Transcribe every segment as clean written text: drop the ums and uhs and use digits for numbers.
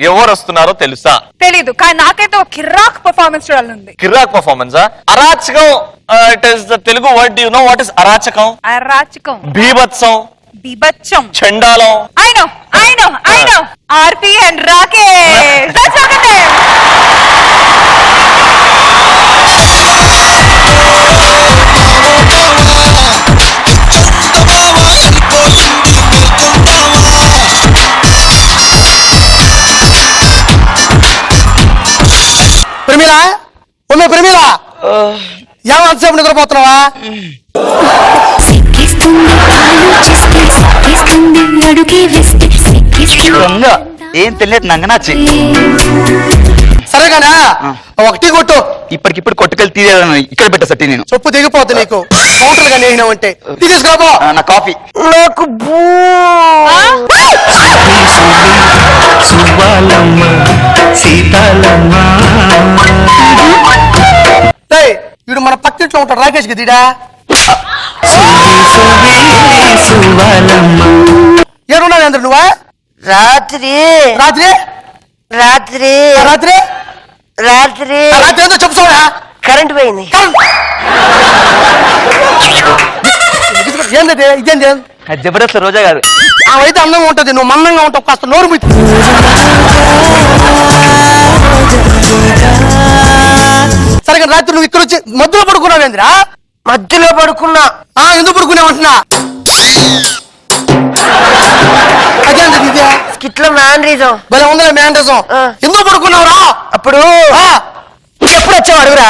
ఎవరు వస్తున్నారో తెలుసా? తెలీదు, కానీ నాకైతే ఒక కిర్రాక్ పర్ఫార్మెన్స్ చూడాలనుంది. కిర్రాక్ పర్ఫార్మెన్స్. అరాచకం. It is the Telugu word. You know what is అరాచకం? అరాచకం, బీభత్సం, బీభత్సం, చండాలం. I know. RP and Rakesh. That's not the name. Pramila, Pramila, ఏమంతసేపు నిద్రపోతున్నావా? ఏం తెలియదు నంగనాచి. సరేగానా, ఒకటి కొట్టు. ఇప్పటికిప్పుడు కొట్టుకెళ్ళి తీయాలని ఇక్కడ పెట్టా సట్టి. నేను చొప్పు దిగిపోద్ది నీకు. కౌంటర్ గా నేనంటే తీసుకురాబో. నా కాఫీ. నాకు వీడు మన పక్కింట్లో ఉంటాడు రాకేష్ గదిడా. ఏడున్నావు అందరు నువ్వా? రాత్రి రాత్రి రాత్రి రాత్రి రాత్రి రాత్రి ఏదో చెప్పుకోడా. కరెంట్ పోయింది. ఏంది ఇదేంది? జబర్దస్త్ రోజా గారు. అయితే అందంగా ఉంటది, నువ్వు మందంగా ఉంటావు. కాస్త నోరు ముయ్యి. సరే రాత్రి నువ్వు ఇక్కడ వచ్చి మధ్యలో పడుకున్నావేంద్రా? మధ్యలో పడుకున్నా. ఎందుకు పడుకున్నావంటున్నా? అదేంటి ఇదే స్కిట్ లో మ్యానరిజం భలే ఉందా? మ్యాండజం. ఎందుకు పడుకున్నావురా? అప్పుడు ఎప్పుడు వచ్చావు అడుగురా.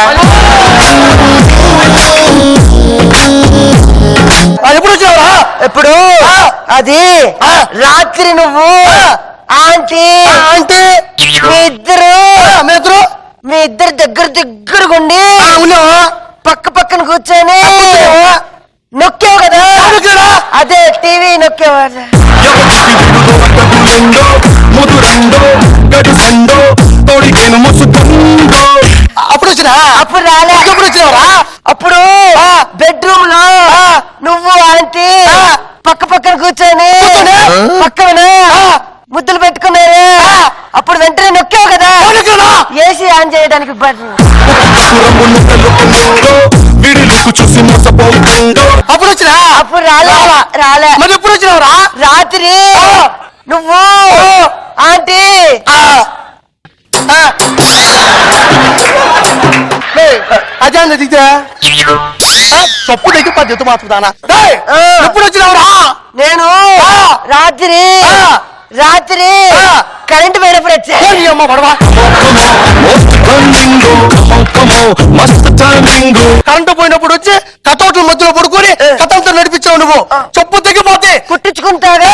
ఎప్పుడు వచ్చావురా? ఎప్పుడు అది రాత్రి నువ్వు ఆంటీ మీ ఇద్దరు దగ్గరగుండి ఉన్నావా? పక్క పక్కన కూర్చొని నొక్కావు కదా. అదే టీవీ నొక్కేవాడు. అప్పుడు వచ్చినా? అప్పుడు రాలే. ఎప్పుడు వచ్చినావురా? అప్పుడు బెడ్రూమ్ లో నువ్వు ఆంటీ పక్క పక్కన కూర్చొని పక్కన ముద్దులు పెట్టుకున్నారే. అప్పుడు వెంటనే నొక్కావు కదా. ఏసీ ఆన్ చేయడానికి అప్పుడు వచ్చినా? అప్పుడు రాలే. మరి ఎప్పుడు వచ్చినావురా? రాత్రి నువ్వు ఆంటీ అదే దిద్దా చప్పు దగ్గర పద్ధతి మాత్రదానా. ఎప్పుడు వచ్చినావురా? నేను రాత్రి కరెంట్ పోయినప్పుడు వచ్చా. అమ్మ పడవా. కరెంటు పోయినప్పుడు వచ్చి కథౌట్ల మధ్యలో పడుకొని కథంతో నడిపించావు నువ్వు. చప్పు తెగిపోతే కుట్టించుకుంటాగా.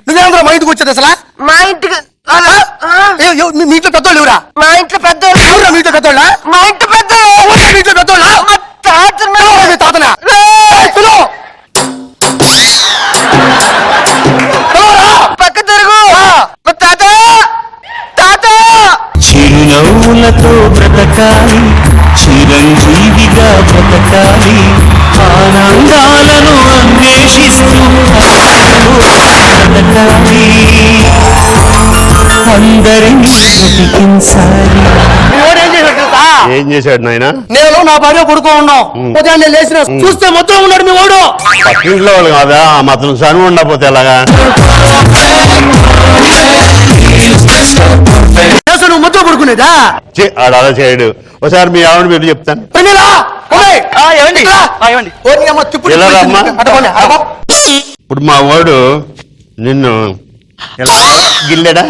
నువ్వేంద్ర మా ఇంటికి వచ్చేది అసలు? మా ఇంటికి మీ ఇంట్లో పెద్దోళ్ళు ఎవరా? మా ఇంట్లో పెద్దోళ్ళు. ఎవరా మీ ఇంట్లో పెద్దోళ్ళ? మా ఇంట్లో పెద్దోళ్ళు. మీ ఇంట్లో పెద్దోళ్ళ? మా తాతనా? పక్క తిరుగు. తాత చిరునవ్వులతో బ్రతకాలి, చిరంజీవిగా బ్రతకాలి, ఆనందాలను అన్వేషిస్తూ బ్రతకాలి, అందరినీ బ్రతికించాలి. ఏం చేశాడు నాయన? నేను నా భార్య కొడుకో ఉన్నాం. ఉదయాన్నే లేచిన చూస్తే మొత్తం ఉన్నాడు మీ వాడు. పక్కింట్లో వాళ్ళు కాదా? మాత్రం సను ఉండకపోతే ఎలాగా? నువ్వు మొత్తం పడుకునేదా? ఆడ అలా చేయడు. ఒకసారి మీ ఆవిడ మీరు చెప్తాను. ఇప్పుడు మా వాడు నిన్ను గిల్లెడా?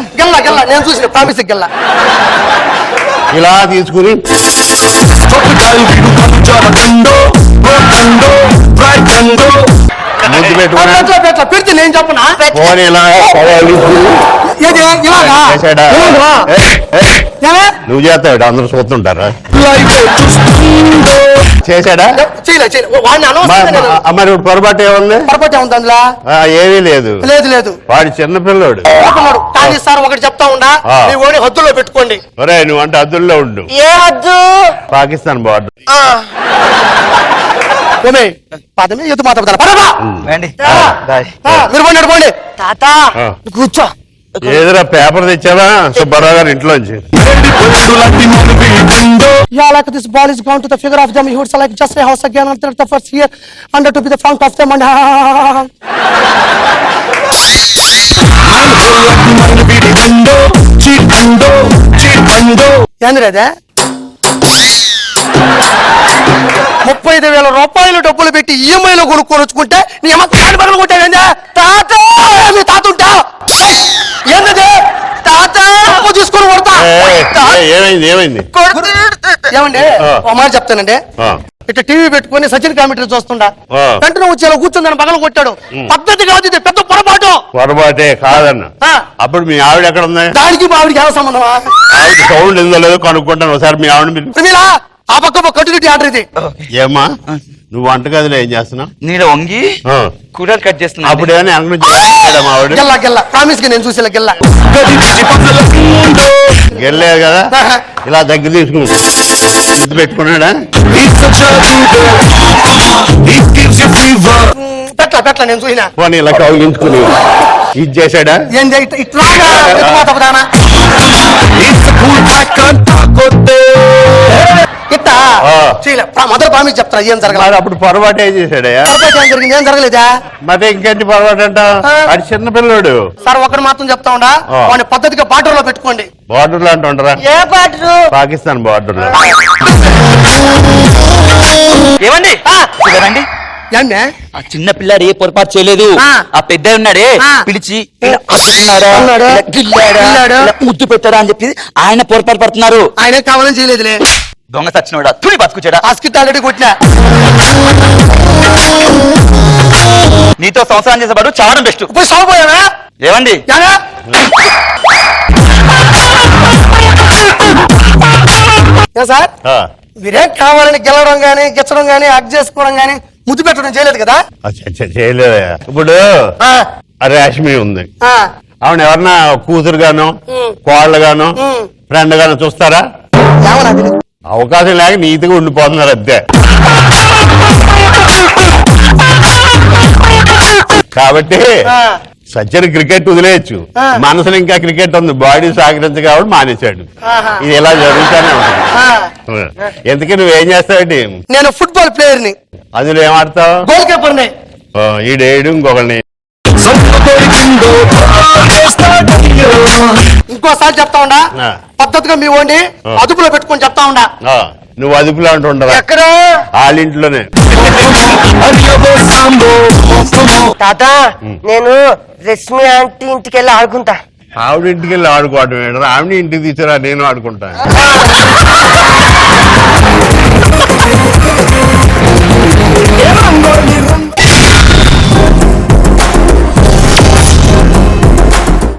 నేను చూసిన ప్రామిస్ గెల్ల ఇలా తీసుకుని ముద్దు పెడితే నేను చెప్పనా? ఫోన్ ఇలా నువ్వు చేస్తాడు, అందరూ చూస్తుంటారా? చేశాడా? మరి పొరపాటు ఏముంది? పొరపాటు ఏముంది అందులో? ఏమీ లేదు. లేదు వాడి చిన్నపిల్లోడు. కానీ సార్ ఒకటి చెప్తా ఉండా, మీ ఓడి హద్దుల్లో పెట్టుకోండి. ఒరే నువ్వు అంటే హద్దుల్లో ఉండు. ఏ హద్దు? పాకిస్తాన్ బార్డర్. ఓమే పదమే ఎత్తు మాట్లాడతాను పదమా రండి బాయ్. మీరు పోండి అటు పోండి తాత ఆ. కూర్చో ఏదిరా పేపర్ తెచ్చావా సుబ్బారావు గారు ఇంట్లోంచి Yeah, like this ball is gone to the figure of them. He would like just a house again until the first year, under to be the front of them and ఏంద్రదే 35,000 రూపాయలు డబ్బులు పెట్టి ఈఎంఐలో కొనుక్కొని వచ్చుకుంటే నీ అమ్మ కాడి పగలు కొట్టావేందా తాత మీ తాత ఉంటా ఏంటది తాత తప్పు తీసుకొని కొడతా ఏమైంది ఏమండి ఆ. ఒక మాట చెప్తానండి ఆ. ఇట్లా టీవీ పెట్టుకొని సచిన్ కామెంటరీ చూస్తుండా ఆ. వెంటనే వచ్చి అలా కూర్చుందని పగలు కొట్టాడు పద్ధతి కాదు ఇది పెద్ద పొరపాటు పొరపాటే కాదన్న ఆ. అప్పుడు మీ ఆవిడ ఎక్కడ ఉంది దానికి మా ఆవిడకి ఏమో సంబంధమా ఆవిడ సౌండ్ ఎందో లేదో కనుక్కుంటాను ఒకసారి మీ ఆవిడ ప్రమీలా ఆ పక్క కంటిన్యూటీ ఆర్డర్ ఇది ఏమ్మా నువ్వు వంటగదిలో ఏం చేస్తున్నావు నేను వంగి ఆ. కూరలు కట్ చేస్తున్నా అప్పుడు ఏమైనా మా ఆవిడ గెల్లా గెల్లా ప్రామిస్ గా నేను చూసి గెల్లా గెలేదు కదా ఇలా దగ్గర తీసుకుని ముద్దు పెట్టుకున్నాడా పెట్ల నేను చూసినా పోనీ ఇలా కౌగిలించుకుని ఇది చేశాడా ఏంది ఇట్లాగా ఎత్తుమాతపదానా ఇట్టా ఆ. చేయలే మొదటి ప్రామిస్ చెప్తా ఏం జరగలేదు మరి అప్పుడు పొరపాటు ఏం చేశాడయ్యా ఏం జరిగింది ఏం జరగలేదా మరి ఇంకేంటి పొరపాటు అంట ఆ. అది చిన్న పిల్లడు సార్ ఒకటి మాత్రం చెప్తా ఉండా ఆ. వాడిని పద్ధతిగా బార్డర్ లో పెట్టుకోండి బార్డర్ లో అంటుంటారా ఏ పాటలు పాకిస్తాన్ బార్డర్ లో ఏమండి రండి ఏంటే ఆ చిన్న పిల్లాడు ఏ పొరపాటు చేయలేదు ఆ. ఆ పెద్ద ఉన్నాడే ఆ. పిలిచి ఇలా అన్నాడా, అన్నాడు. ఇలా గిల్లాడా, గిల్లాడు. ఇలా ముద్దు పెట్టాడా అని చెప్పి ఆయన పొరపాటు పడుతున్నారు ఆయన కావాలని చేయలేదులే దొంగ సచ్చినోడా తుని బతుకుచాడా ఆ స్కిట్ ఆల్రెడీ కొట్టినా నీతో సంసారం చేసేవాడు చావడం బెస్ట్ పోయి సాగిపోయావా ఏమండి యాగా? ఏ సార్ ఆ. మీరేం కావాలని గెలవడం గానీ గిచ్చడం గానీ హక్ చేసుకోవడం గానీ ముద్దు పెట్టడం చేయలేదు కదా చేయలేదయ్యా ఇప్పుడు ఆ, ఆ రేష్మి ఉంది ఆ, ఆవిడ ఎవరన్నా కూతురు గాను కోళ్ళు గాను ఫ్రెండ్ గాను చూస్తారా ఏమన్నా అది? అవకాశం లేక నీతిగా ఉండిపోతున్నారు అంతే కాబట్టి ఆ. సజ్జన క్రికెట్ వదిలేయచ్చు ఆ. మనసులో ఇంకా క్రికెట్ ఉంది బాడీ సహకరించు కాబట్టి మానేశాడు ఆహా. ఇది ఇలా జరుగుతూనే ఆ, ఉంటుంది ఎందుకు నువ్వేం చేస్తావండి నేను ఫుట్బాల్ ప్లేయర్ ని అందులో ఏమాడతావు గోల్ కీపర్ ని ఈడేడు ఇంకొకరిని ఇంకోసారి చెప్తా ఉండా ఆ. పద్ధతిగా మీ ఓండి ఆ. అదుపులో పెట్టుకొని చెప్తా ఉండా ఆ, నువ్వు అదుపులో అంటుండరా ఎక్కడ వాళ్ళింట్లోనే తాత నేను రశ్మి ఆంటీ ఇంటికి వెళ్ళి ఆడుకుంటా ఆవిడ ఇంటికి వెళ్ళి ఆడుకోవడం ఏంటరా ఆవిడ ఇంటికి తీసారా నేను ఆడుకుంటాను